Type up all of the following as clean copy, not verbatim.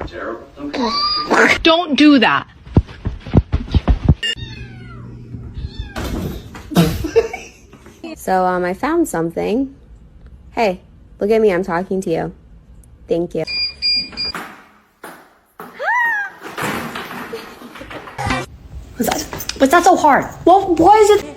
Terrible. Don't do that. So, I found something. Hey, look at me, I'm talking to you. Thank you. What's that so hard? Well, why is it?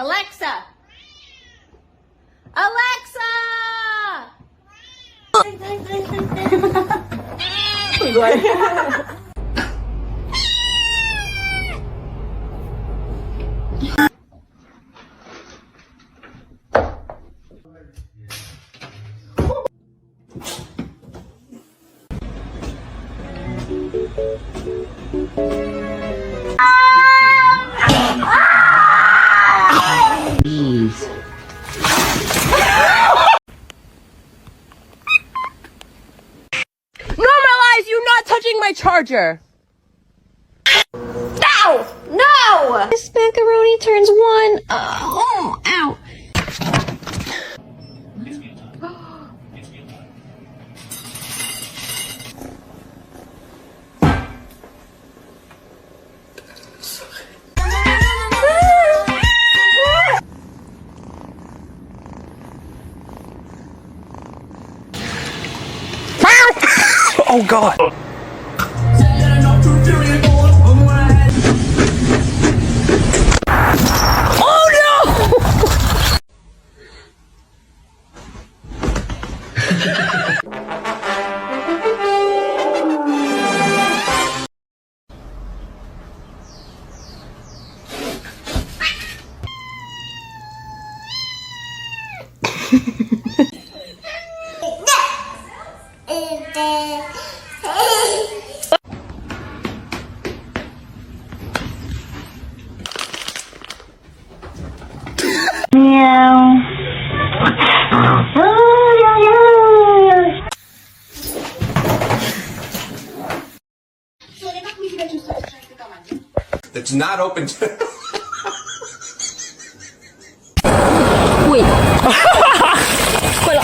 Alexa! Alexa! Normalize you not touching my charger. No! No! This macaroni turns one. Ow. Oh God! Oh no! It's not open to... Wait. 会了。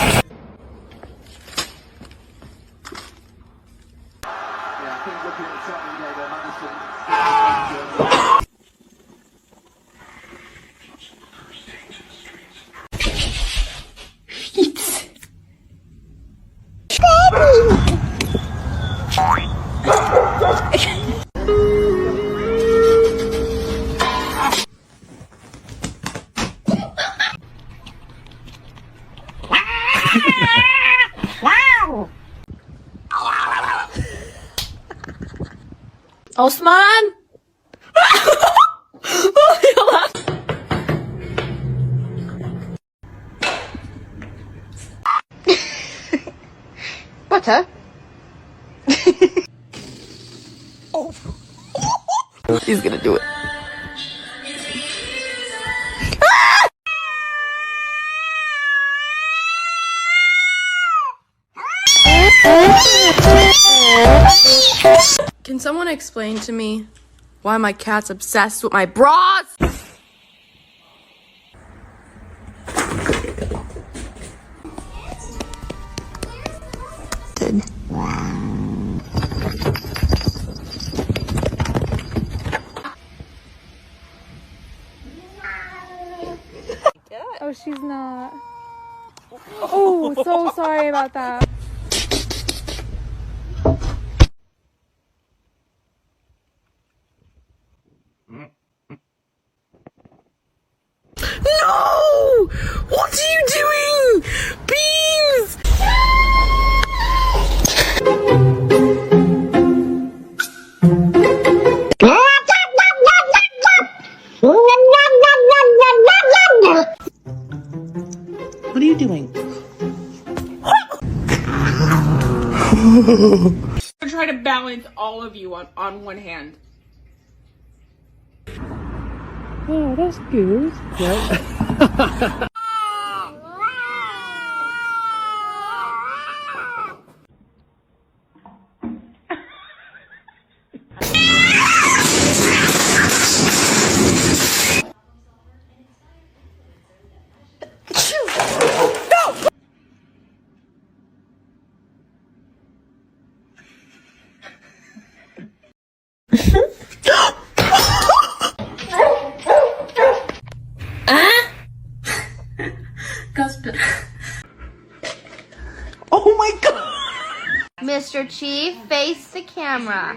Osman? Butter? He's gonna do it. Can someone explain to me why my cat's obsessed with my bras? Oh, she's not. Oh, so sorry about that. What are you doing? Beans! What are you doing? I'm trying to balance all of you on one hand. Oh, that's good. Oh my god! Mr. Chief, face the camera.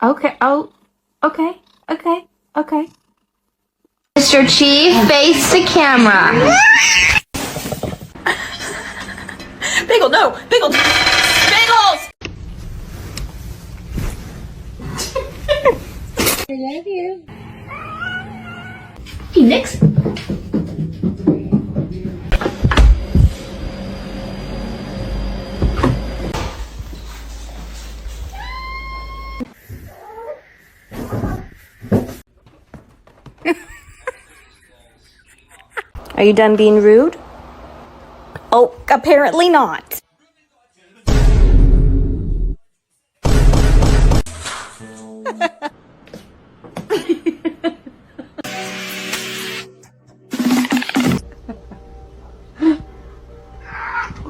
Okay, oh, okay. Mr. Chief, face the camera. Bagel, no! Bagel! Bagels! Hey, next. Are you done being rude? Oh, apparently not.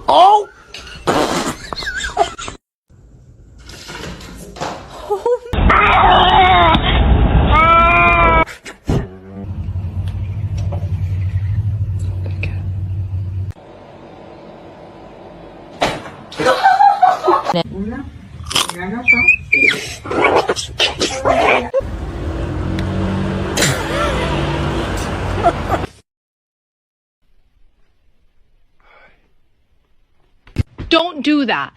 Oh! Don't do that.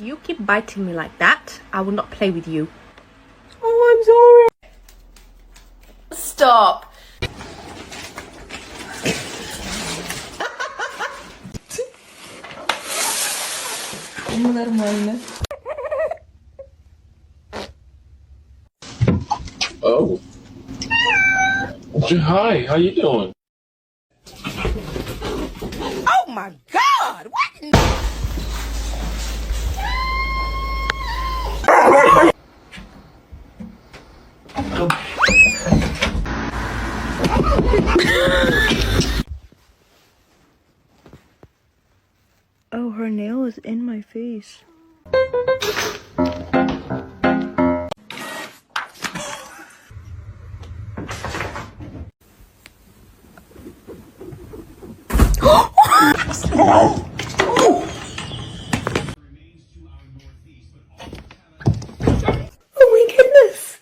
You keep biting me like that, I will not play with you. Oh, I'm sorry. Stop. Oh. Hi, how you doing? Oh my god! What? Oh, her nail is in my face. Oh my goodness.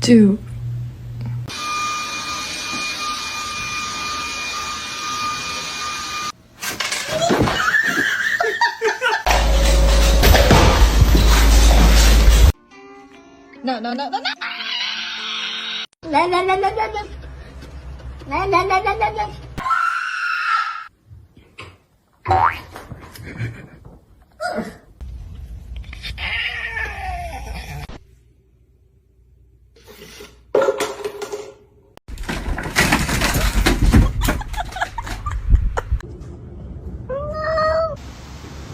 2. No, no, no, no, no. La, la, la, la, la, la. La, la, la, la, la, la.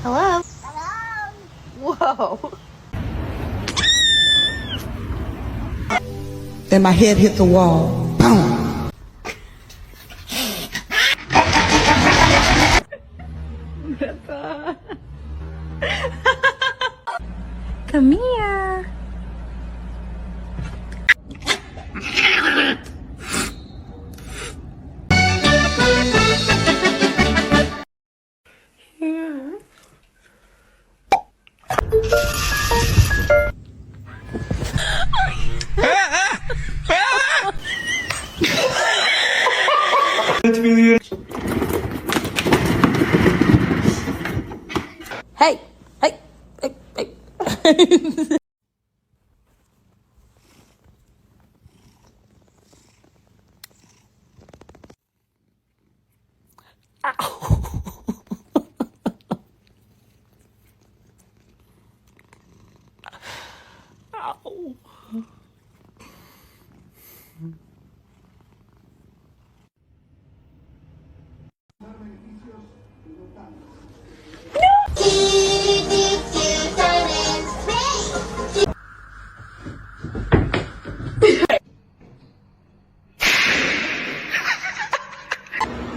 Hello? Whoa. Then my head hit the wall. Boom. Come here. Hey, hey, hey, hey.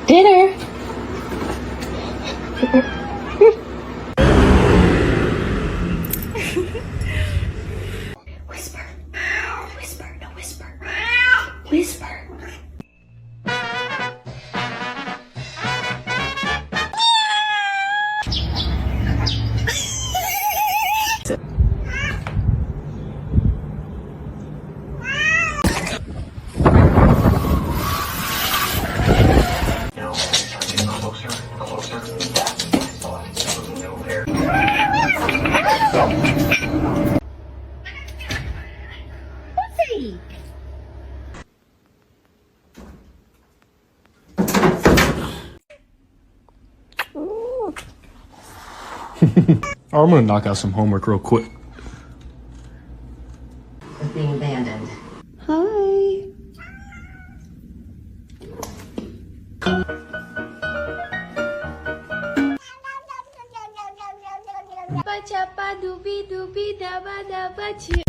Dinner. Whisper. Whisper. No, whisper. Whisper. I'm gonna knock out some homework real quick. Is being abandoned. Hi. Pachapa dubi dubi daba daba chi.